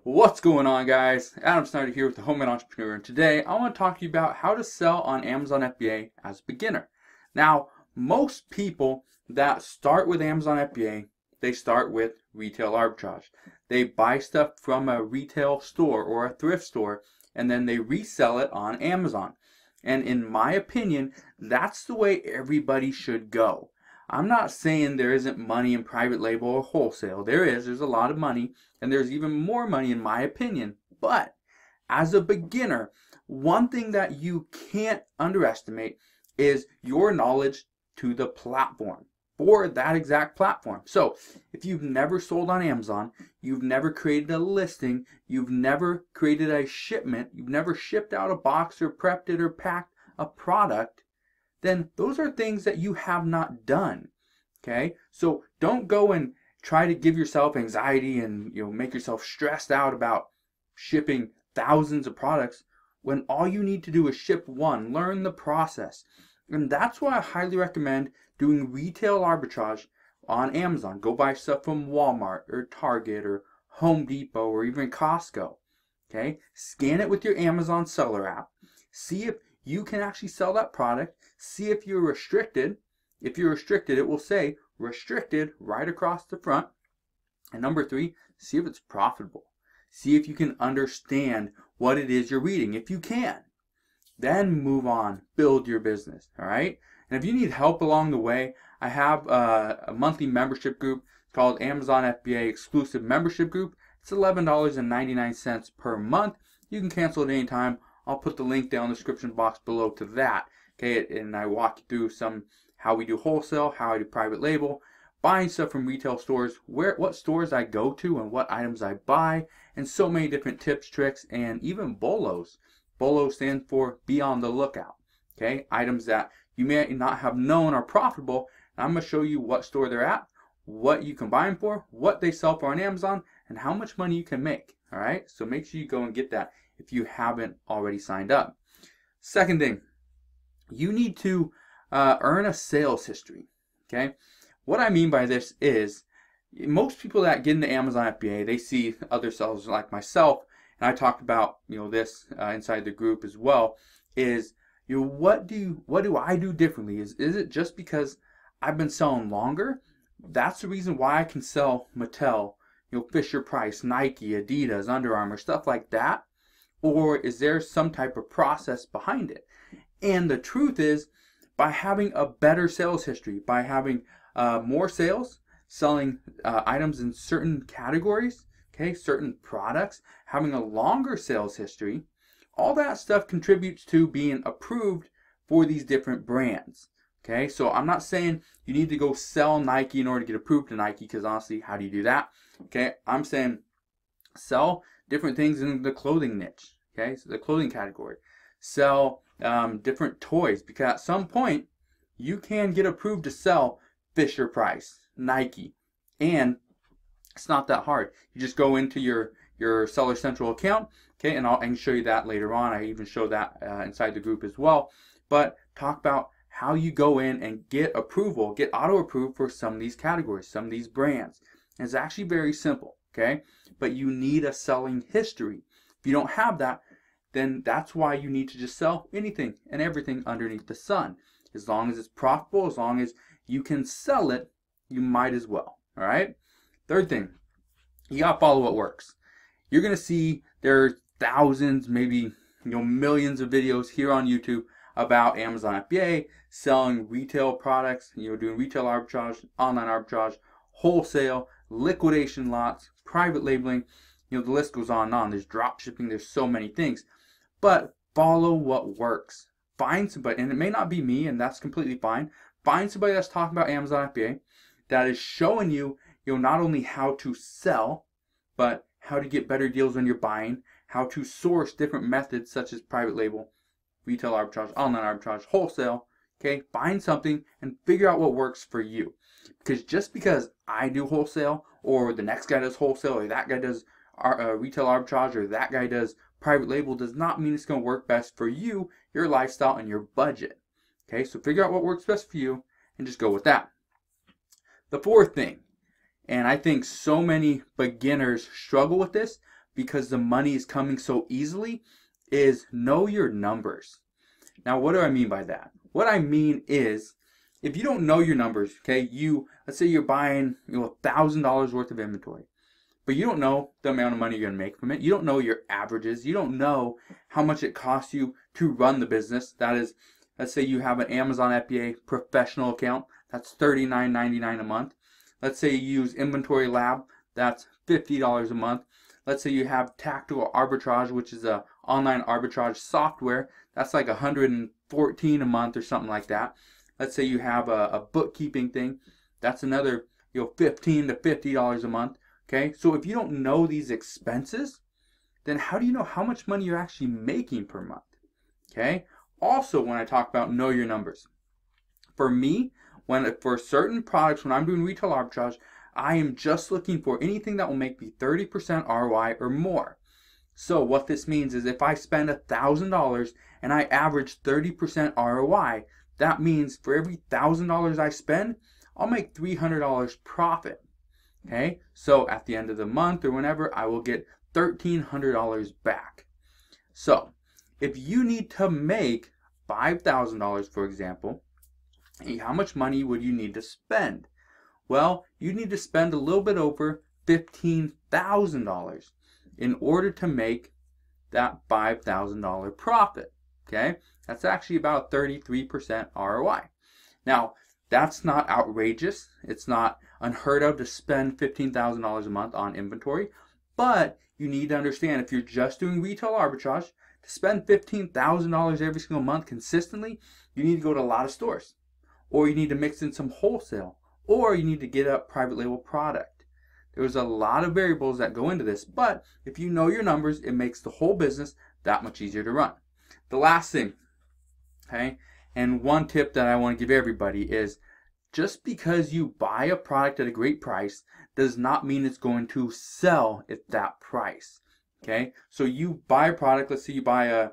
What's going on, guys? Adam Snyder here with the Homemade Entrepreneur, and today I want to talk to you about how to sell on Amazon FBA as a beginner. Now, most people that start with Amazon FBA, they start with retail arbitrage. They buy stuff from a retail store or a thrift store, and then they resell it on Amazon. And in my opinion, that's the way everybody should go. I'm not saying there isn't money in private label or wholesale. There's a lot of money, and there's even more money in my opinion. But as a beginner, one thing that you can't underestimate is your knowledge to the platform, for that exact platform. So if you've never sold on Amazon, you've never created a listing, you've never created a shipment, you've never shipped out a box or prepped it or packed a product, then those are things that you have not done. Okay, so don't go and try to give yourself anxiety and make yourself stressed out about shipping thousands of products when all you need to do is ship one. Learn the process. And that's why I highly recommend doing retail arbitrage on Amazon. Go buy stuff from Walmart or Target or Home Depot or even Costco. Okay, scan it with your Amazon seller app. See if you can actually sell that product. See if you're restricted. If you're restricted, it will say restricted right across the front. And number 3, see if it's profitable. See if you can understand what it is you're reading. If you can, then move on, build your business. All right. And if you need help along the way, I have a monthly membership group called Amazon FBA Exclusive Membership Group. It's $11.99 per month. You can cancel at any time. I'll put the link down in the description box below to that. Okay, and I walk you through how we do wholesale, how I do private label, buying stuff from retail stores, what stores I go to and what items I buy, and so many different tips, tricks, and even BOLOs. BOLO stands for be on the lookout. Okay, items that you may not have known are profitable. And I'm going to show you what store they're at, what you can buy them for, what they sell for on Amazon, and how much money you can make. All right, so make sure you go and get that if you haven't already signed up. Second thing, you need to earn a sales history. Okay, what I mean by this is most people that get into Amazon FBA, they see other sellers like myself, and I talked about this inside the group as well. Is what do I do differently? Is it just because I've been selling longer? That's the reason why I can sell Mattel, Fisher Price, Nike, Adidas, Under Armour, stuff like that? Or is there some type of process behind it? And the truth is, by having a better sales history, by having more sales, selling items in certain categories, okay, certain products, having a longer sales history, all that stuff contributes to being approved for these different brands. Okay, so I'm not saying you need to go sell Nike in order to get approved to Nike, because honestly, how do you do that? Okay, I'm saying sell different things in the clothing niche. Okay, so the clothing category. Sell different toys, because at some point you can get approved to sell Fisher Price, Nike, and it's not that hard. You just go into your Seller Central account, okay, and I can show you that later on. I even show that inside the group as well. But talk about how you go in and get approval, get auto-approved for some of these categories, some of these brands. And it's actually very simple, okay? But you need a selling history. If you don't have that, then that's why you need to just sell anything and everything underneath the sun. As long as it's profitable, as long as you can sell it, you might as well. All right? Third thing, you got to follow what works. You're going to see there are thousands, maybe millions of videos here on YouTube about Amazon FBA, selling retail products, doing retail arbitrage, online arbitrage, wholesale, liquidation lots, private labeling. The list goes on and on. There's drop shipping. There's so many things. But follow what works. Find somebody, and it may not be me, and that's completely fine. Find somebody that's talking about Amazon FBA that is showing you, not only how to sell, but how to get better deals when you're buying, how to source different methods such as private label, retail arbitrage, online arbitrage, wholesale. Okay, find something and figure out what works for you. Because just because I do wholesale, or the next guy does wholesale, or that guy does retail arbitrage, or that guy does private label, does not mean it's going to work best for you, your lifestyle, and your budget. Okay, so figure out what works best for you and just go with that. The fourth thing, and I think so many beginners struggle with this, because the money is coming so easily is know your numbers. Now, what do I mean by that? What I mean is, if you don't know your numbers, okay, let's say you're buying $1,000 worth of inventory, but you don't know the amount of money you're going to make from it. You don't know your averages. You don't know how much it costs you to run the business. That is, let's say you have an Amazon FBA professional account. That's $39.99 a month. Let's say you use Inventory Lab. That's $50 a month. Let's say you have Tactical Arbitrage, which is an online arbitrage software. That's like $114 a month or something like that. Let's say you have a bookkeeping thing. That's another $15 to $50 a month. Okay, so if you don't know these expenses, then how do you know how much money you're actually making per month? Okay, also when I talk about know your numbers, for me, for certain products, when I'm doing retail arbitrage, I am just looking for anything that will make me 30% ROI or more. So what this means is if I spend $1,000 and I average 30% ROI, that means for every $1,000 I spend, I'll make $300 profit. Okay, so at the end of the month or whenever, I will get $1,300 back. So if you need to make $5,000, for example, how much money would you need to spend? Well, you need to spend a little bit over $15,000 in order to make that $5,000 profit. Okay, that's actually about 33% ROI. Now, that's not outrageous. It's not unheard of to spend $15,000 a month on inventory, but you need to understand, if you're just doing retail arbitrage, to spend $15,000 every single month consistently, you need to go to a lot of stores, or you need to mix in some wholesale, or you need to get a private label product. There's a lot of variables that go into this, but if you know your numbers, it makes the whole business that much easier to run. The last thing, okay, and one tip that I want to give everybody is, just because you buy a product at a great price does not mean it's going to sell at that price. Okay, so you buy a product, let's say you buy a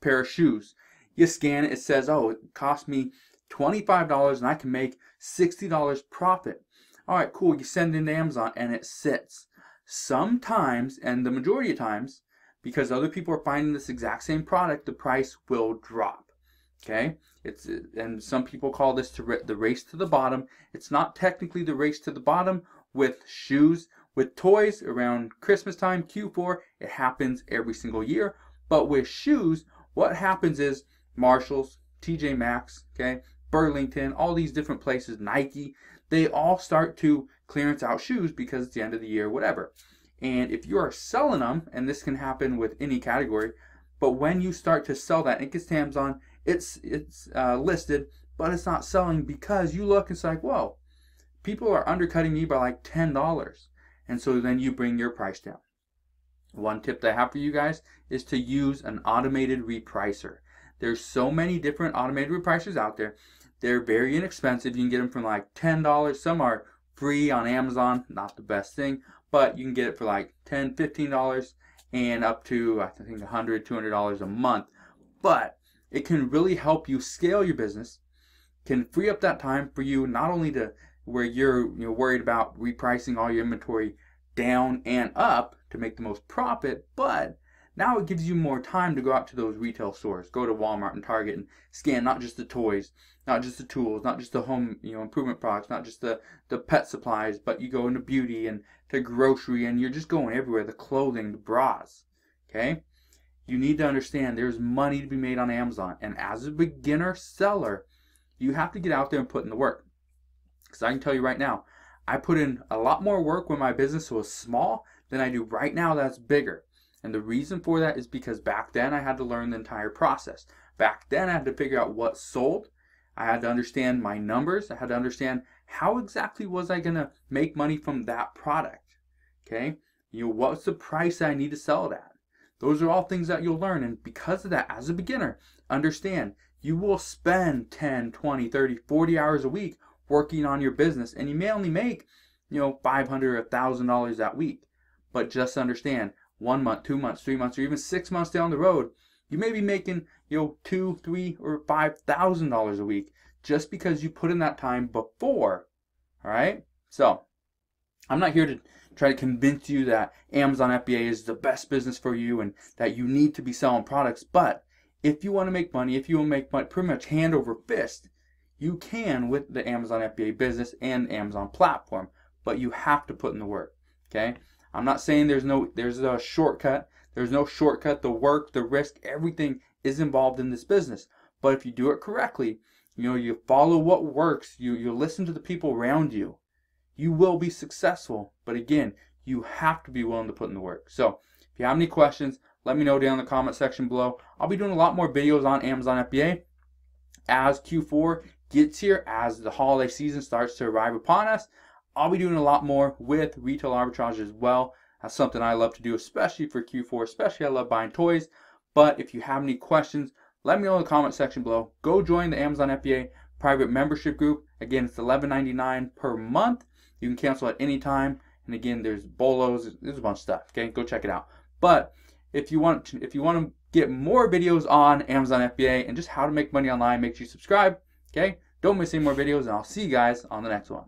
pair of shoes. You scan it, it says, oh, it cost me $25 and I can make $60 profit. All right, cool, you send it into Amazon and it sits. Sometimes, and the majority of times, because other people are finding this exact same product, the price will drop. Okay, and some people call this the race to the bottom. It's not technically the race to the bottom with shoes. With toys, around Christmas time, Q4, it happens every single year. But with shoes, what happens is Marshalls, TJ Maxx, okay, Burlington, all these different places, Nike, they all start to clearance out shoes because it's the end of the year, whatever. And if you are selling them, and this can happen with any category, but when you start to sell that, it gets to Amazon, it's listed, but it's not selling because you look and it's like, whoa, people are undercutting me by like $10. And so then you bring your price down. One tip that I have for you guys is to use an automated repricer. There's so many different automated repricers out there. They're very inexpensive. You can get them for like $10. Some are free on Amazon, not the best thing, but you can get it for like $10, $15 and up to, I think, $100, $200 a month. But it can really help you scale your business, can free up that time for you, not only to where you're worried about repricing all your inventory down and up to make the most profit, but now it gives you more time to go out to those retail stores, go to Walmart and Target and scan not just the toys, not just the tools, not just the home improvement products, not just the pet supplies, but you go into beauty and to grocery, and you're just going everywhere, the clothing, the bras. Okay, you need to understand there's money to be made on Amazon, and as a beginner seller, you have to get out there and put in the work. Because I can tell you right now, I put in a lot more work when my business was small than I do right now that's bigger. And the reason for that is because back then I had to learn the entire process. Back then I had to figure out what sold. I had to understand my numbers. I had to understand how exactly was I going to make money from that product. Okay? What's the price I need to sell it at? Those are all things that you'll learn. And because of that, as a beginner, understand you will spend 10, 20, 30, 40 hours a week working on your business. And you may only make, $500 or $1,000 that week. But just understand, 1 month, 2 months, 3 months, or even 6 months down the road, you may be making, $2,000, $3,000, or $5,000 a week just because you put in that time before. All right. So I'm not here to, try to convince you that Amazon FBA is the best business for you and that you need to be selling products. But if you want to make money, if you want to make money pretty much hand over fist, you can with the Amazon FBA business and Amazon platform, but you have to put in the work. Okay? I'm not saying there's a shortcut. There's no shortcut. The work, the risk, everything is involved in this business. But if you do it correctly, you follow what works, you listen to the people around you, you will be successful. But again, you have to be willing to put in the work. So if you have any questions, let me know down in the comment section below. I'll be doing a lot more videos on Amazon FBA as Q4 gets here, as the holiday season starts to arrive upon us. I'll be doing a lot more with retail arbitrage as well. That's something I love to do, especially for Q4. Especially I love buying toys. But if you have any questions, let me know in the comment section below. Go join the Amazon FBA private membership group. Again, it's $11.99 per month. You can cancel at any time. And again, there's bolos. There's a bunch of stuff. Okay, go check it out. But if you want to get more videos on Amazon FBA and just how to make money online, make sure you subscribe. Okay, don't miss any more videos, and I'll see you guys on the next one.